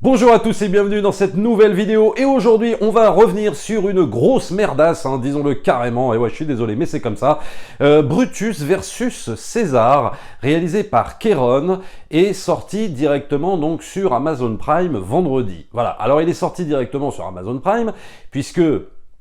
Bonjour à tous et bienvenue dans cette nouvelle vidéo et aujourd'hui on va revenir sur une grosse merdasse, disons-le carrément, et ouais je suis désolé mais c'est comme ça. Brutus versus César, réalisé par Kéron et sorti directement donc sur Amazon Prime vendredi. Voilà, alors il est sorti directement sur Amazon Prime puisque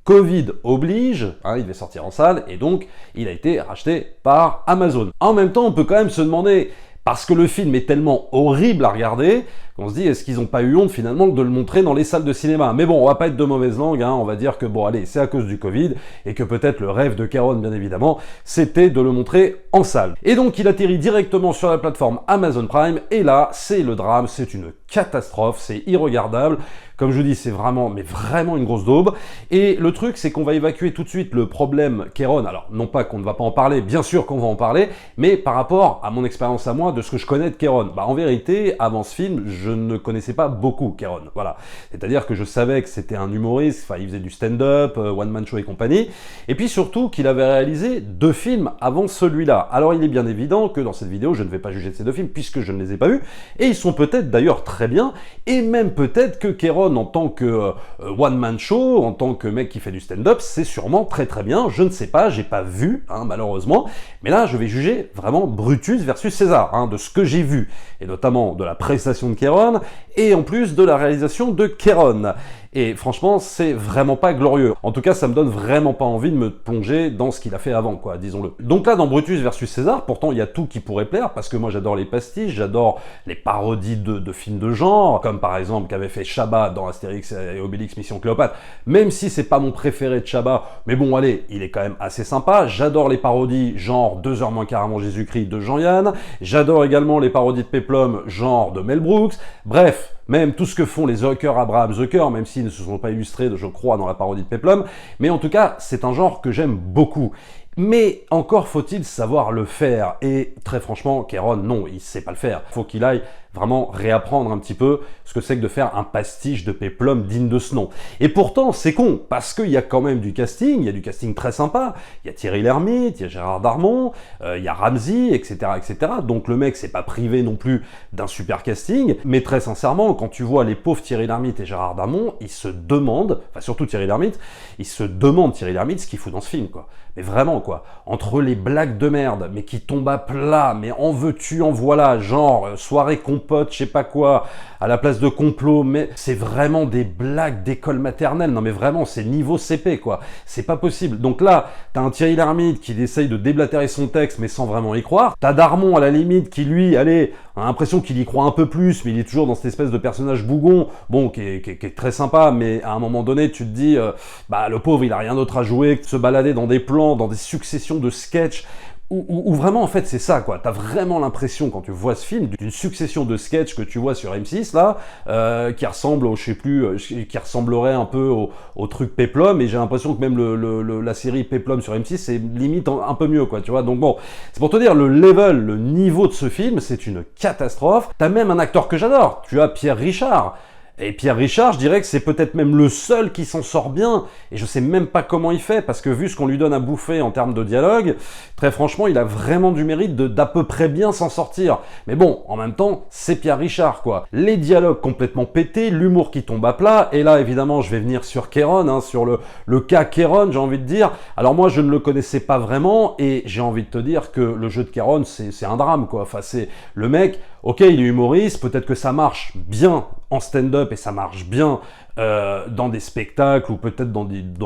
Covid oblige, il devait sortir en salle et donc il a été racheté par Amazon. En même temps on peut quand même se demander, parce que le film est tellement horrible à regarder, qu'on se dit, est-ce qu'ils n'ont pas eu honte finalement de le montrer dans les salles de cinéma? Mais bon, on va pas être de mauvaise langue, on va dire que bon allez, c'est à cause du Covid, et que peut-être le rêve de Kéron, bien évidemment, c'était de le montrer en salle. Et donc il atterrit directement sur la plateforme Amazon Prime, et là, c'est le drame, c'est une catastrophe, c'est irregardable. Comme je vous dis, c'est vraiment, mais vraiment une grosse daube. Et le truc, c'est qu'on va évacuer tout de suite le problème Kéron. Alors, non pas qu'on ne va pas en parler, bien sûr qu'on va en parler, mais par rapport à mon expérience à moi, de ce que je connais de Kéron. En vérité, avant ce film, je ne connaissais pas beaucoup Kéron. Voilà. C'est-à-dire que je savais que c'était un humoriste, il faisait du stand-up, one-man show et compagnie. Et puis surtout qu'il avait réalisé 2 films avant celui-là. Alors, il est bien évident que dans cette vidéo, je ne vais pas juger de ces 2 films puisque je ne les ai pas vus. Et ils sont peut-être d'ailleurs très bien. Et même peut-être que Kéron, en tant que one-man show, en tant que mec qui fait du stand-up, c'est sûrement très très bien, je ne sais pas, j'ai pas vu, malheureusement, mais là je vais juger vraiment Brutus versus César, de ce que j'ai vu, et notamment de la prestation de Kéron, et en plus de la réalisation de Kéron. Et franchement, c'est vraiment pas glorieux. En tout cas, ça me donne vraiment pas envie de me plonger dans ce qu'il a fait avant, quoi, disons-le. Donc là, dans Brutus versus César, pourtant, il y a tout qui pourrait plaire, parce que moi, j'adore les pastiches, j'adore les parodies de films de genre, comme par exemple qu'avait fait Chabat dans Astérix et Obélix Mission Cléopâtre, même si c'est pas mon préféré de Chabat, mais bon, allez, il est quand même assez sympa. J'adore les parodies genre 2h moins quart avant Jésus-Christ de Jean-Yann, j'adore également les parodies de Péplum genre de Mel Brooks, bref, même tout ce que font les Zucker, Abraham Zucker, même s'ils ne se sont pas illustrés, je crois, dans la parodie de Péplum, mais en tout cas, c'est un genre que j'aime beaucoup. Mais encore faut-il savoir le faire, et très franchement, Kéron, non, il sait pas le faire. Faut qu'il aille vraiment réapprendre un petit peu ce que c'est que de faire un pastiche de Péplum digne de ce nom. Et pourtant, c'est con, parce qu'il y a quand même du casting, il y a du casting très sympa, il y a Thierry Lhermitte, il y a Gérard Darmon, il y a Ramzy, etc., etc. Donc le mec, c'est pas privé non plus d'un super casting, mais très sincèrement, quand tu vois les pauvres Thierry Lhermitte et Gérard Darmon, ils se demandent, enfin surtout Thierry Lhermitte, ce qu'il fout dans ce film, quoi. Mais vraiment, quoi. Entre les blagues de merde, mais qui tombent à plat, mais en veux-tu, en voilà, genre soirée compote, je sais pas quoi, à la place de complot, mais c'est vraiment des blagues d'école maternelle. Non mais vraiment, c'est niveau CP, quoi. C'est pas possible. Donc là, t'as un Thierry Lhermitte qui essaye de déblatérer son texte, mais sans vraiment y croire. T'as Darmon, à la limite, qui lui, allez, a l'impression qu'il y croit un peu plus, mais il est toujours dans cette espèce de personnage bougon, bon, qui est très sympa, mais à un moment donné, tu te dis, le pauvre, il a rien d'autre à jouer que de se balader dans des plans, dans des successions de sketchs, où vraiment, en fait, c'est ça, quoi. T'as vraiment l'impression, quand tu vois ce film, d'une succession de sketchs que tu vois sur M6, là, qui ressemble au, je sais plus, qui ressemblerait un peu au truc Péplum, et j'ai l'impression que même la série Péplum sur M6, c'est limite un peu mieux, quoi, tu vois. Donc bon, c'est pour te dire, le level, le niveau de ce film, c'est une catastrophe. T'as même un acteur que j'adore, tu as Pierre Richard. Et Pierre Richard, je dirais que c'est peut-être même le seul qui s'en sort bien, et je sais même pas comment il fait, parce que vu ce qu'on lui donne à bouffer en termes de dialogue, très franchement, il a vraiment du mérite d'à peu près bien s'en sortir. Mais bon, en même temps, c'est Pierre Richard, quoi. Les dialogues complètement pétés, l'humour qui tombe à plat, et là, évidemment, je vais venir sur Kéron, sur le cas Kéron, j'ai envie de dire. Alors moi, je ne le connaissais pas vraiment, et j'ai envie de te dire que le jeu de Kéron, c'est un drame, quoi. Enfin, c'est le mec, ok, il est humoriste, peut-être que ça marche bien en stand-up et ça marche bien dans des spectacles ou peut-être dans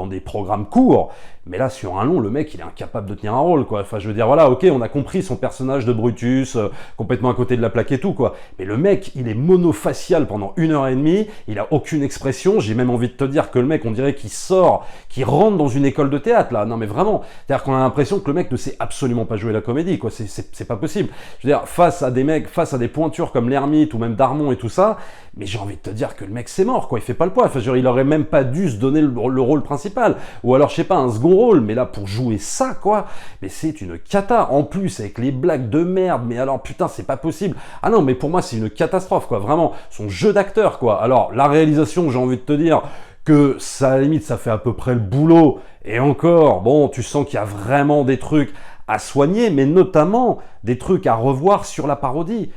des programmes courts, mais là sur un long, le mec il est incapable de tenir un rôle, quoi. Enfin je veux dire, voilà, ok, on a compris son personnage de Brutus, complètement à côté de la plaque et tout, quoi, mais le mec il est monofacial pendant 1h30, il a aucune expression, j'ai même envie de te dire que le mec on dirait qu'il rentre dans une école de théâtre là, non mais vraiment, c'est-à-dire qu'on a l'impression que le mec ne sait absolument pas jouer la comédie, quoi, c'est pas possible. Je veux dire, face à des mecs, face à des pointures comme Lhermitte ou même Darmon et tout ça, mais j'ai envie de te dire que le mec c'est mort, quoi, il fait pas le poids, enfin, il aurait même pas dû se donner le rôle principal, ou alors je sais pas, un second rôle, mais là pour jouer ça, quoi, mais c'est une cata, en plus avec les blagues de merde, mais alors putain c'est pas possible, ah non mais pour moi c'est une catastrophe, quoi, vraiment, son jeu d'acteur, quoi. Alors la réalisation, j'ai envie de te dire que ça, à la limite ça fait à peu près le boulot, et encore, bon, tu sens qu'il y a vraiment des trucs à soigner, mais notamment des trucs à revoir sur la parodie.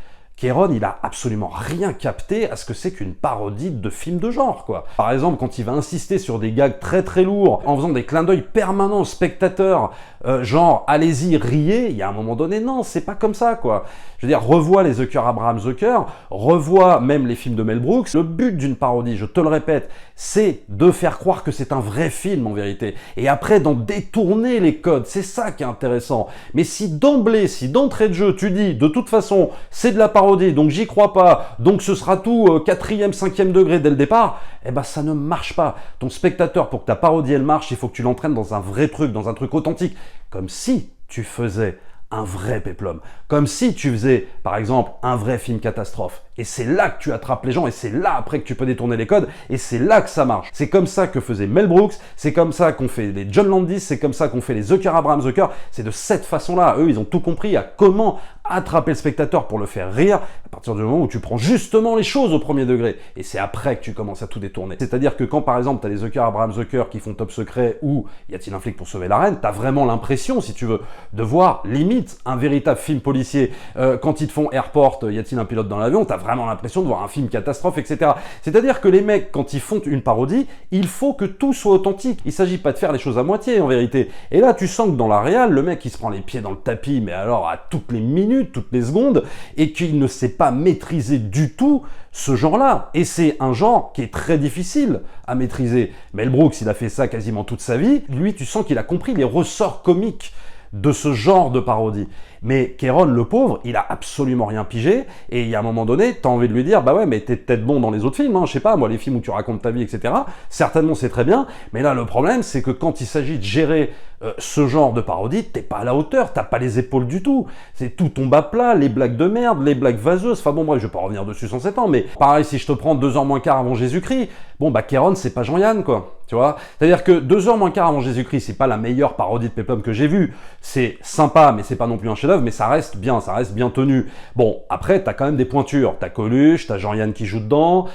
Kéron, il a absolument rien capté à ce que c'est qu'une parodie de film de genre, quoi. Par exemple, quand il va insister sur des gags très très lourds, en faisant des clins d'œil permanents aux spectateurs, genre allez-y, riez, il y a un moment donné, non, c'est pas comme ça, quoi. Je veux dire, revois les Zucker Abraham Zucker, revois même les films de Mel Brooks. Le but d'une parodie, je te le répète, c'est de faire croire que c'est un vrai film en vérité, et après d'en détourner les codes, c'est ça qui est intéressant. Mais si d'emblée, si d'entrée de jeu, tu dis, de toute façon, c'est de la parodie, donc j'y crois pas, donc ce sera tout quatrième, cinquième degré dès le départ, eh ben ça ne marche pas. Ton spectateur, pour que ta parodie elle marche, il faut que tu l'entraînes dans un vrai truc, dans un truc authentique, comme si tu faisais un vrai péplum. Comme si tu faisais, par exemple, un vrai film catastrophe. Et c'est là que tu attrapes les gens, et c'est là après que tu peux détourner les codes, et c'est là que ça marche. C'est comme ça que faisait Mel Brooks, c'est comme ça qu'on fait les John Landis, c'est comme ça qu'on fait les Zucker Abraham Zucker, c'est de cette façon-là. Eux, ils ont tout compris à comment attraper le spectateur pour le faire rire, à partir du moment où tu prends justement les choses au premier degré. Et c'est après que tu commences à tout détourner. C'est-à-dire que quand, par exemple, tu as les Zucker Abraham Zucker qui font Top Secret ou Y a-t-il un flic pour sauver la reine, tu as vraiment l'impression, si tu veux, de voir limite un véritable film policier. Quand ils te font Airport, Y a-t-il un pilote dans l'avion, tu as vraiment l'impression de voir un film catastrophe, etc. C'est-à-dire que les mecs, quand ils font une parodie, il faut que tout soit authentique. Il s'agit pas de faire les choses à moitié, en vérité. Et là, tu sens que dans la réal, le mec, il se prend les pieds dans le tapis, mais alors à toutes les minutes, toutes les secondes, et qu'il ne sait pas maîtriser du tout ce genre-là. Et c'est un genre qui est très difficile à maîtriser. Mel Brooks, il a fait ça quasiment toute sa vie. Lui, tu sens qu'il a compris les ressorts comiques de ce genre de parodie. Mais Kéron, le pauvre, il a absolument rien pigé, et il y a un moment donné, t'as envie de lui dire, bah ouais, mais t'es peut-être bon dans les autres films, hein, je sais pas, moi, les films où tu racontes ta vie, etc., certainement c'est très bien, mais là, le problème, c'est que quand il s'agit de gérer ce genre de parodie, t'es pas à la hauteur, t'as pas les épaules du tout, c'est tout tombe à plat, les blagues de merde, les blagues vaseuses, enfin bon, bref, je vais pas revenir dessus sans s'étendre, mais pareil, si je te prends 2h moins quart avant Jésus-Christ, bon, bah Kéron, c'est pas Jean-Yann, quoi, tu vois, c'est-à-dire que 2h moins quart avant Jésus-Christ, c'est pas la meilleure parodie de Peplum que j'ai vue, c'est sympa, mais c'est pas non plus un chef-d'œuvre, mais ça reste bien, ça reste bien tenu. Bon, après, t'as quand même des pointures. T'as Coluche, t'as Jean-Yann qui joue dedans,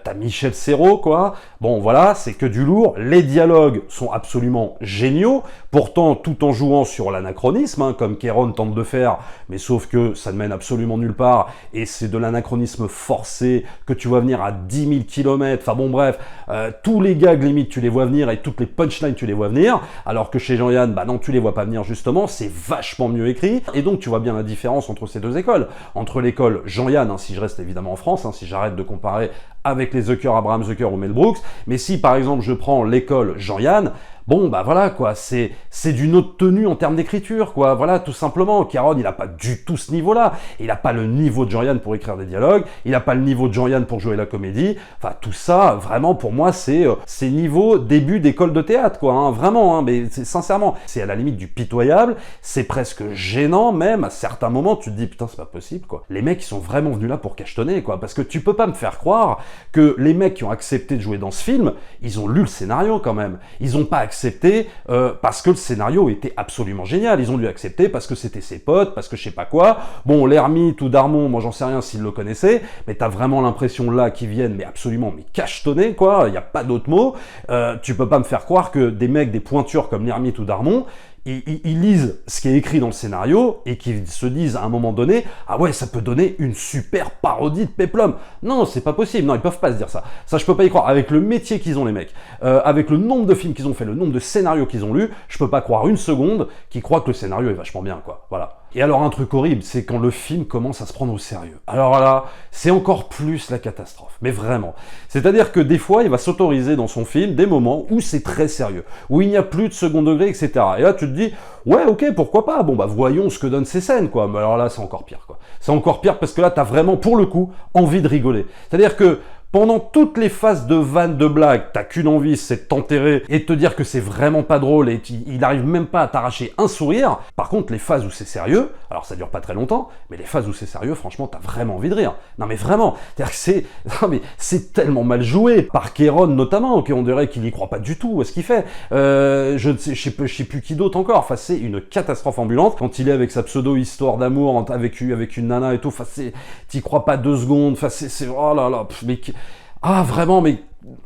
t'as Michel Serrault, quoi. Bon, voilà, c'est que du lourd. Les dialogues sont absolument géniaux, pourtant tout en jouant sur l'anachronisme, hein, comme Kéron tente de faire, mais sauf que ça ne mène absolument nulle part, et c'est de l'anachronisme forcé, que tu vois venir à 10 000 km, enfin bon bref, tous les gags limite tu les vois venir, et toutes les punchlines tu les vois venir, alors que chez Jean-Yann, bah non, tu les vois pas venir justement, c'est vachement mieux écrit, et donc tu vois bien la différence entre ces deux écoles, entre l'école Jean-Yann, hein, si je reste évidemment en France, hein, si j'arrête de comparer avec les Zucker, Abraham Zucker ou Mel Brooks, mais si par exemple je prends l'école Jean-Yann, bon bah voilà quoi, c'est d'une autre tenue en termes d'écriture quoi, voilà tout simplement. Kéron il a pas du tout ce niveau-là, il a pas le niveau de Jean-Yann pour écrire des dialogues, il a pas le niveau de Jean-Yann pour jouer la comédie, enfin tout ça vraiment pour moi c'est niveau début d'école de théâtre quoi, hein, vraiment, hein, mais sincèrement c'est à la limite du pitoyable, c'est presque gênant même, à certains moments tu te dis putain c'est pas possible quoi, les mecs ils sont vraiment venus là pour cachetonner quoi, parce que tu peux pas me faire croire que les mecs qui ont accepté de jouer dans ce film, ils ont lu le scénario quand même, ils ont pas accepté parce que le scénario était absolument génial, ils ont dû accepter parce que c'était ses potes, parce que je sais pas quoi, bon l'ermite ou Darmon, moi j'en sais rien s'ils le connaissaient, mais t'as vraiment l'impression là qu'ils viennent mais absolument mais cachetonner quoi, il y a pas d'autre mot, tu peux pas me faire croire que des mecs, des pointures comme l'ermite ou Darmon, ils lisent ce qui est écrit dans le scénario et qu'ils se disent à un moment donné « Ah ouais, ça peut donner une super parodie de Peplum ». Non, c'est pas possible. Non, ils peuvent pas se dire ça. Ça, je peux pas y croire. Avec le métier qu'ils ont, les mecs, avec le nombre de films qu'ils ont fait, le nombre de scénarios qu'ils ont lus, je peux pas croire une seconde qu'ils croient que le scénario est vachement bien, quoi. Voilà. Et alors, un truc horrible, c'est quand le film commence à se prendre au sérieux. Alors là, c'est encore plus la catastrophe. Mais vraiment. C'est-à-dire que des fois, il va s'autoriser dans son film des moments où c'est très sérieux, où il n'y a plus de second degré, etc. Et là, tu te dis, ouais, ok, pourquoi pas, bon bah voyons ce que donnent ces scènes, quoi. Mais alors là, c'est encore pire, quoi. C'est encore pire parce que là, t'as vraiment, pour le coup, envie de rigoler. C'est-à-dire que pendant toutes les phases de vannes, de blagues, t'as qu'une envie, c'est de t'enterrer et de te dire que c'est vraiment pas drôle et il arrive même pas à t'arracher un sourire. Par contre, les phases où c'est sérieux, alors ça dure pas très longtemps, mais les phases où c'est sérieux, franchement, t'as vraiment envie de rire. Non mais vraiment, c'est-à-dire que c'est tellement mal joué, par Kéron notamment, ok, on dirait qu'il y croit pas du tout à ce qu'il fait. Je sais plus qui d'autre encore, enfin c'est une catastrophe ambulante. Quand il est avec sa pseudo-histoire d'amour avec une nana et tout, enfin t'y crois pas 2 secondes, enfin c'est oh là là, mais... Ah vraiment, mais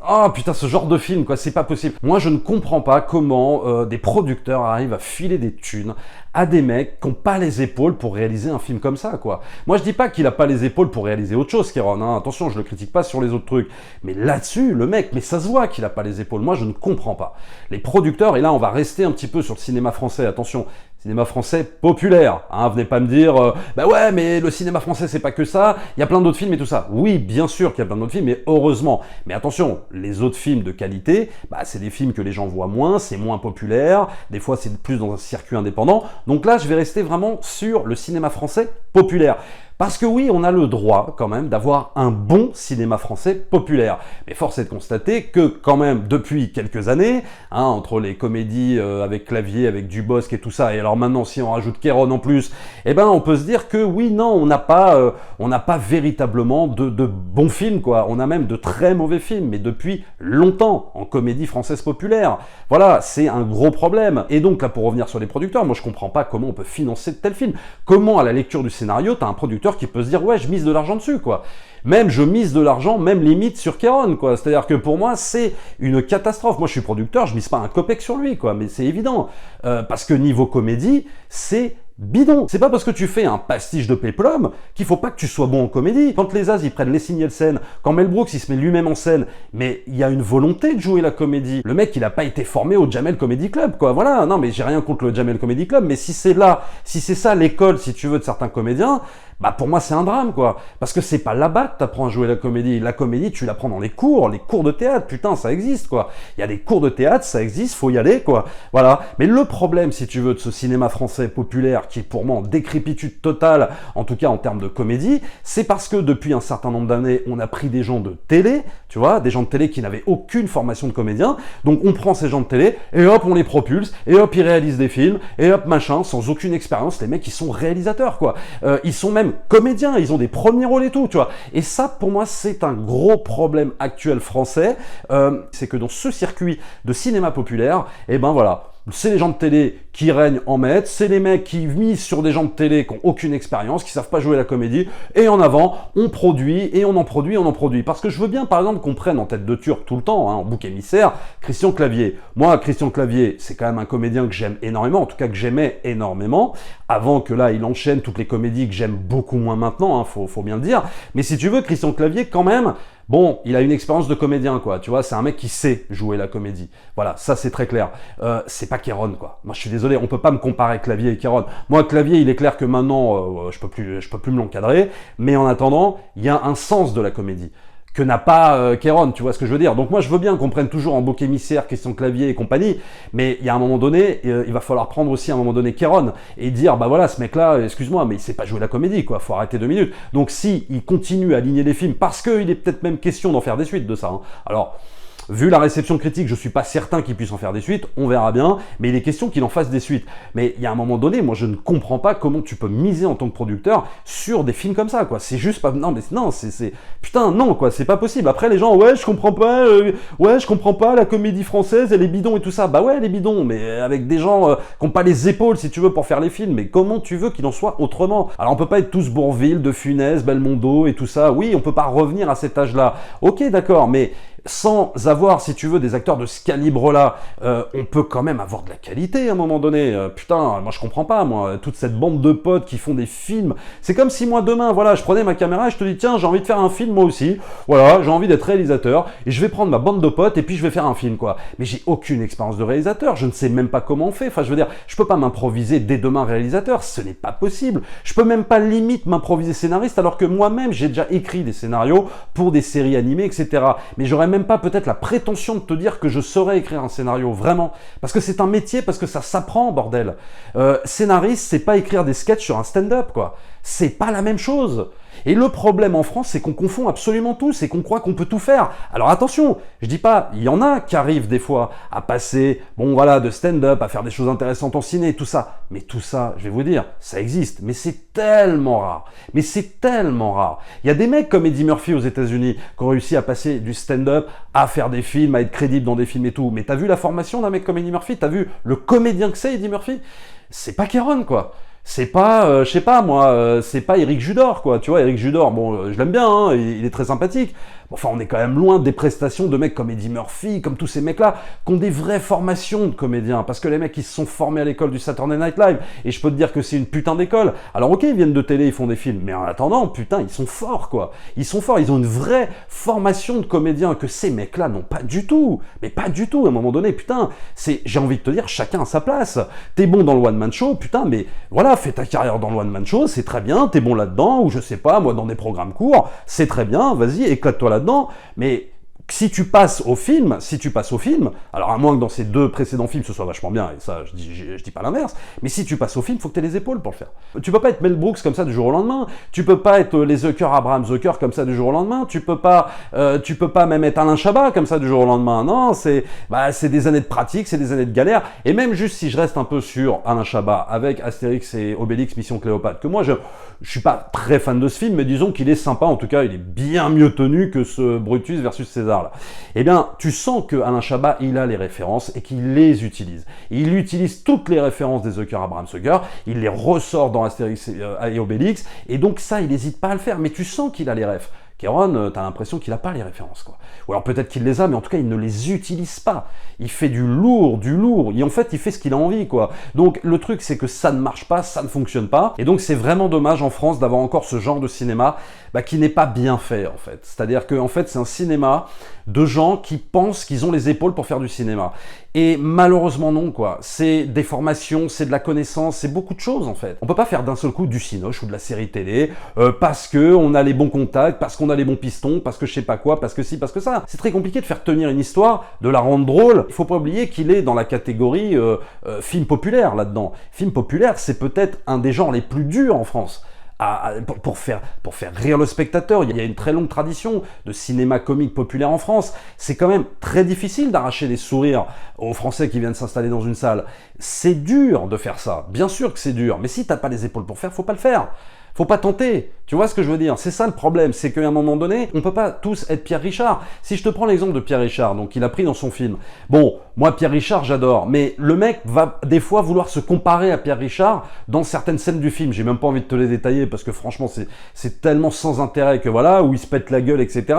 oh putain, ce genre de film, quoi, c'est pas possible. Moi, je ne comprends pas comment des producteurs arrivent à filer des thunes à des mecs qui n'ont pas les épaules pour réaliser un film comme ça, quoi. Moi, je dis pas qu'il a pas les épaules pour réaliser autre chose, Kéron, hein. Attention, je le critique pas sur les autres trucs. Mais là-dessus, le mec, mais ça se voit qu'il a pas les épaules. Moi, je ne comprends pas. Les producteurs, et là, on va rester un petit peu sur le cinéma français, attention, cinéma français populaire, hein, venez pas me dire bah ouais mais le cinéma français c'est pas que ça, il y a plein d'autres films et tout ça. Oui, bien sûr qu'il y a plein d'autres films, mais heureusement. Mais attention, les autres films de qualité, bah c'est des films que les gens voient moins, c'est moins populaire, des fois c'est plus dans un circuit indépendant. Donc là, je vais rester vraiment sur le cinéma français populaire. Parce que oui, on a le droit quand même d'avoir un bon cinéma français populaire. Mais force est de constater que quand même depuis quelques années, hein, entre les comédies avec Clavier, avec Dubosc et tout ça, et alors maintenant si on rajoute Kéron en plus, eh ben on peut se dire que oui, non, on n'a pas véritablement de bons films, quoi. On a même de très mauvais films, mais depuis longtemps en comédie française populaire. Voilà, c'est un gros problème. Et donc là, pour revenir sur les producteurs, moi je comprends pas comment on peut financer de tels films. Comment à la lecture du scénario, t'as un producteur qui peut se dire ouais, je mise de l'argent dessus, quoi. Même je mise de l'argent, même limite sur Kéron, quoi. C'est-à-dire que pour moi, c'est une catastrophe. Moi, je suis producteur, je mise pas un copec sur lui, quoi. Mais c'est évident. Parce que niveau comédie, c'est bidon. C'est pas parce que tu fais un pastiche de péplum qu'il faut pas que tu sois bon en comédie. Quand les As, ils prennent les Nielsen, quand Mel Brooks, il se met lui-même en scène, mais il y a une volonté de jouer la comédie. Le mec, il a pas été formé au Jamel Comedy Club, quoi. Voilà. Non, mais j'ai rien contre le Jamel Comedy Club, mais si c'est là, si c'est ça l'école, si tu veux, de certains comédiens, bah pour moi c'est un drame, quoi. Parce que c'est pas là-bas que t'apprends à jouer la comédie. La comédie, tu l'apprends dans les cours de théâtre, putain, ça existe, quoi. Il y a des cours de théâtre, ça existe, faut y aller, quoi. Voilà. Mais le problème, si tu veux, de ce cinéma français populaire, qui est pour moi en décrépitude totale, en tout cas en termes de comédie, c'est parce que depuis un certain nombre d'années, on a pris des gens de télé, tu vois, des gens de télé qui n'avaient aucune formation de comédien, donc on prend ces gens de télé, et hop, on les propulse, et hop, ils réalisent des films, et hop, machin, sans aucune expérience, les mecs, ils sont réalisateurs, quoi. Ils sont même comédiens, ils ont des premiers rôles et tout, tu vois. Et ça, pour moi, c'est un gros problème actuel français, c'est que dans ce circuit de cinéma populaire, eh ben voilà, c'est les gens de télé qui règnent en maître, c'est les mecs qui misent sur des gens de télé qui n'ont aucune expérience, qui savent pas jouer la comédie, et en avant, on produit, et on en produit, on en produit. Parce que je veux bien, par exemple, qu'on prenne en tête de turc tout le temps, hein, en bouc émissaire, Christian Clavier. Moi, Christian Clavier, c'est quand même un comédien que j'aime énormément, en tout cas que j'aimais énormément, avant que là, il enchaîne toutes les comédies que j'aime beaucoup moins maintenant, hein, faut bien le dire. Mais si tu veux, Christian Clavier, quand même, bon, il a une expérience de comédien, quoi. Tu vois, c'est un mec qui sait jouer la comédie. Voilà, ça c'est très clair. C'est pas Kéron, quoi. Moi, je suis désolé, on peut pas me comparer Clavier et Kéron. Moi, Clavier, il est clair que maintenant, je peux plus me l'encadrer. Mais en attendant, il y a un sens de la comédie que n'a pas Kéron, tu vois ce que je veux dire. Donc moi, je veux bien qu'on prenne toujours en bouc émissaire Christian Clavier et compagnie, mais il y a un moment donné, il va falloir prendre aussi à un moment donné Kéron et dire, bah voilà, ce mec-là, excuse-moi, mais il sait pas jouer la comédie, quoi, faut arrêter 2 minutes. Donc si il continue à aligner les films, parce qu'il est peut-être même question d'en faire des suites de ça, hein. Alors, vu la réception critique, je suis pas certain qu'il puisse en faire des suites, on verra bien, mais il est question qu'il en fasse des suites. Mais il y a un moment donné, moi je ne comprends pas comment tu peux miser en tant que producteur sur des films comme ça, quoi. C'est juste pas... Non, mais non, c'est... Putain, non, quoi, c'est pas possible. Après, les gens, ouais, je comprends pas, la comédie française, elle est bidon et tout ça. Bah ouais, elle est bidon, mais avec des gens qui n'ont pas les épaules, si tu veux, pour faire les films. Mais comment tu veux qu'il en soit autrement? Alors, on peut pas être tous Bourvil, De Funès, Belmondo et tout ça. Oui, on peut pas revenir à cet âge-là. Ok, d'accord, mais... sans avoir, si tu veux, des acteurs de ce calibre-là, on peut quand même avoir de la qualité à un moment donné. Putain, moi je comprends pas, moi, toute cette bande de potes qui font des films. C'est comme si moi demain, voilà, je prenais ma caméra et je te dis, tiens, j'ai envie de faire un film moi aussi. Voilà, j'ai envie d'être réalisateur et je vais prendre ma bande de potes et puis je vais faire un film, quoi. Mais j'ai aucune expérience de réalisateur, je ne sais même pas comment on fait. Enfin, je veux dire, je peux pas m'improviser dès demain réalisateur, ce n'est pas possible. Je peux même pas limite m'improviser scénariste alors que moi-même j'ai déjà écrit des scénarios pour des séries animées, etc. Mais j'aurais même pas peut-être la prétention de te dire que je saurais écrire un scénario, vraiment. Parce que c'est un métier, parce que ça s'apprend, bordel. Scénariste, c'est pas écrire des sketchs sur un stand-up, quoi. C'est pas la même chose. Et le problème en France, c'est qu'on confond absolument tout, c'est qu'on croit qu'on peut tout faire. Alors attention, je dis pas, il y en a qui arrivent des fois à passer, bon voilà, de stand-up, à faire des choses intéressantes en ciné, tout ça. Mais tout ça, je vais vous dire, ça existe, mais c'est tellement rare. Mais c'est tellement rare. Il y a des mecs comme Eddie Murphy aux États-Unis qui ont réussi à passer du stand-up à faire des films, à être crédibles dans des films et tout. Mais t'as vu la formation d'un mec comme Eddie Murphy? T'as vu le comédien que c'est, Eddie Murphy? C'est pas Kéron, quoi. C'est pas, je sais pas moi, c'est pas Éric Judor, quoi. Tu vois, Éric Judor, bon, je l'aime bien, hein, il est très sympathique. Enfin, on est quand même loin des prestations de mecs comme Eddie Murphy, comme tous ces mecs-là, qui ont des vraies formations de comédiens. Parce que les mecs, ils se sont formés à l'école du Saturday Night Live. Et je peux te dire que c'est une putain d'école. Alors ok, ils viennent de télé, ils font des films. Mais en attendant, putain, ils sont forts, quoi. Ils sont forts, ils ont une vraie formation de comédiens que ces mecs-là n'ont pas du tout. Mais pas du tout. À un moment donné, putain, j'ai envie de te dire, chacun à sa place. T'es bon dans le one-man show, putain, mais voilà, fais ta carrière dans le one-man show, c'est très bien, t'es bon là-dedans, ou je sais pas, moi dans des programmes courts, c'est très bien, vas-y, éclate-toi là-dedans, mais si tu passes au film, alors à moins que dans ces deux précédents films ce soit vachement bien, et ça je dis pas l'inverse, mais si tu passes au film, faut que tu aies les épaules pour le faire. Tu peux pas être Mel Brooks comme ça du jour au lendemain, tu peux pas être les Abraham Zucker comme ça du jour au lendemain, tu peux pas même être Alain Chabat comme ça du jour au lendemain, non, c'est des années de pratique, c'est des années de galère, et même juste si je reste un peu sur Alain Chabat avec Astérix et Obélix Mission Cléopâtre, que moi je suis pas très fan de ce film, mais disons qu'il est sympa, en tout cas il est bien mieux tenu que ce Brutus versus César. Eh bien, tu sens que Alain Chabat, il a les références et qu'il les utilise. Il utilise toutes les références des Abraham Zucker, il les ressort dans Astérix et Obélix, et donc ça, il n'hésite pas à le faire, mais tu sens qu'il a les refs. Kéron, t'as l'impression qu'il n'a pas les références, quoi. Ou alors peut-être qu'il les a, mais en tout cas, il ne les utilise pas. Il fait du lourd, et en fait, il fait ce qu'il a envie, quoi. Donc, le truc, c'est que ça ne marche pas, ça ne fonctionne pas, et donc c'est vraiment dommage en France d'avoir encore ce genre de cinéma qui n'est pas bien fait, en fait. C'est-à-dire que, en fait, c'est un cinéma de gens qui pensent qu'ils ont les épaules pour faire du cinéma. Et malheureusement non, quoi. C'est des formations, c'est de la connaissance, c'est beaucoup de choses, en fait. On peut pas faire d'un seul coup du cinoche ou de la série télé parce que on a les bons contacts, parce qu'on a les bons pistons, parce que je sais pas quoi, parce que ci, parce que ça. C'est très compliqué de faire tenir une histoire, de la rendre drôle. Il faut pas oublier qu'il est dans la catégorie film populaire, là-dedans. Film populaire, c'est peut-être un des genres les plus durs en France. Pour faire rire le spectateur. Il y a une très longue tradition de cinéma comique populaire en France. C'est quand même très difficile d'arracher des sourires aux Français qui viennent s'installer dans une salle. C'est dur de faire ça. Bien sûr que c'est dur. Mais si t'as pas les épaules pour faire, faut pas le faire. Faut pas tenter. Tu vois ce que je veux dire? C'est ça le problème, c'est qu'à un moment donné, on peut pas tous être Pierre Richard. Si je te prends l'exemple de Pierre Richard, donc il a pris dans son film. Bon, moi Pierre Richard j'adore, mais le mec va des fois vouloir se comparer à Pierre Richard dans certaines scènes du film. J'ai même pas envie de te les détailler parce que franchement c'est tellement sans intérêt que voilà, où il se pète la gueule, etc.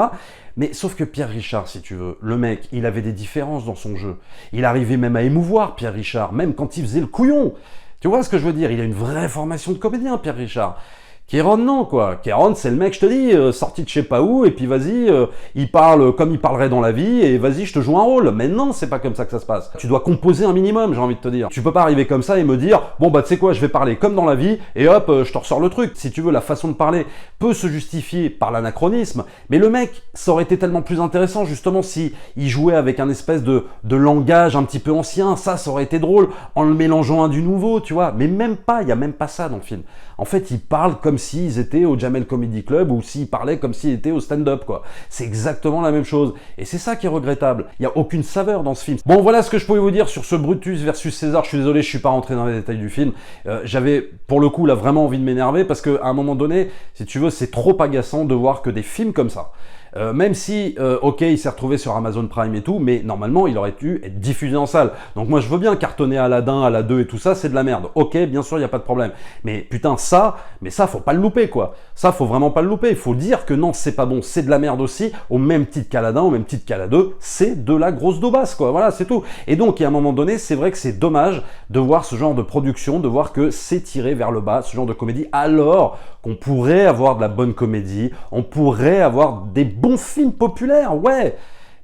Mais sauf que Pierre Richard, si tu veux, le mec, il avait des différences dans son jeu. Il arrivait même à émouvoir Pierre Richard, même quand il faisait le couillon. Tu vois ce que je veux dire? Il a une vraie formation de comédien, Pierre Richard. Kéron, non, quoi. Kéron, c'est le mec, je te dis, sorti de je sais pas où, et puis vas-y, il parle comme il parlerait dans la vie, et vas-y, je te joue un rôle. Mais non, c'est pas comme ça que ça se passe. Tu dois composer un minimum, j'ai envie de te dire. Tu peux pas arriver comme ça et me dire, bon, bah, tu sais quoi, je vais parler comme dans la vie, et hop, je te ressors le truc. Si tu veux, la façon de parler peut se justifier par l'anachronisme, mais le mec, ça aurait été tellement plus intéressant, justement, si il jouait avec un espèce de langage un petit peu ancien. Ça aurait été drôle, en le mélangeant à du nouveau, tu vois. Mais même pas, il y a même pas ça dans le film. En fait, ils parlent comme s'ils étaient au Jamel Comedy Club ou s'ils parlaient comme s'ils étaient au stand-up, quoi. C'est exactement la même chose. Et c'est ça qui est regrettable. Il n'y a aucune saveur dans ce film. Bon, voilà ce que je pouvais vous dire sur ce Brutus versus César. Je suis désolé, je suis pas rentré dans les détails du film. J'avais, pour le coup, là, vraiment envie de m'énerver parce qu'à un moment donné, si tu veux, c'est trop agaçant de voir que des films comme ça, même si, ok, il s'est retrouvé sur Amazon Prime et tout, mais normalement, il aurait dû être diffusé en salle. Donc moi, je veux bien cartonner Aladdin, Aladdin et tout ça, c'est de la merde. Ok, bien sûr, il n'y a pas de problème. Mais putain, ça, faut pas le louper, quoi. Ça, faut vraiment pas le louper. Il faut dire que non, c'est pas bon, c'est de la merde aussi, au même titre qu'Aladdin, au même titre qu'Aladdin, c'est de la grosse daubasse, quoi. Voilà, c'est tout. Et donc, à un moment donné, c'est vrai que c'est dommage de voir ce genre de production, de voir que c'est tiré vers le bas, ce genre de comédie, alors qu'on pourrait avoir de la bonne comédie, on pourrait avoir des bons films populaires, ouais.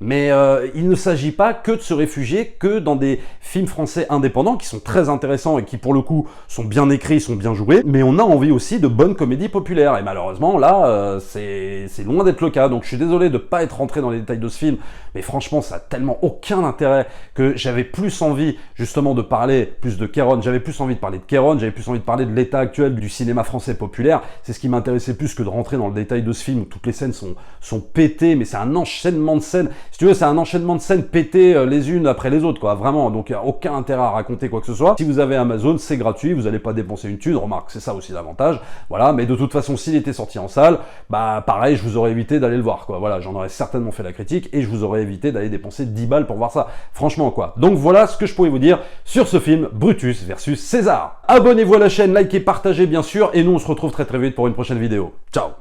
Mais il ne s'agit pas que de se réfugier que dans des films français indépendants qui sont très intéressants et qui pour le coup sont bien écrits, sont bien joués, mais on a envie aussi de bonnes comédies populaires. Et malheureusement là, c'est loin d'être le cas. Donc je suis désolé de ne pas être rentré dans les détails de ce film, mais franchement ça a tellement aucun intérêt que j'avais plus envie justement de parler plus de Kéron, j'avais plus envie de parler de Kéron, j'avais plus envie de parler de l'état actuel du cinéma français populaire. C'est ce qui m'intéressait plus que de rentrer dans le détail de ce film où toutes les scènes sont pétées, mais c'est un enchaînement de scènes. Si tu veux, c'est un enchaînement de scènes pétées les unes après les autres, quoi, vraiment. Donc il n'y a aucun intérêt à raconter quoi que ce soit. Si vous avez Amazon, c'est gratuit, vous n'allez pas dépenser une thune, remarque, c'est ça aussi l'avantage. Voilà, mais de toute façon, s'il était sorti en salle, bah pareil, je vous aurais évité d'aller le voir, quoi. Voilà, j'en aurais certainement fait la critique et je vous aurais évité d'aller dépenser 10 balles pour voir ça. Franchement, quoi. Donc voilà ce que je pouvais vous dire sur ce film Brutus versus César. Abonnez-vous à la chaîne, likez, partagez bien sûr, et nous on se retrouve très très vite pour une prochaine vidéo. Ciao!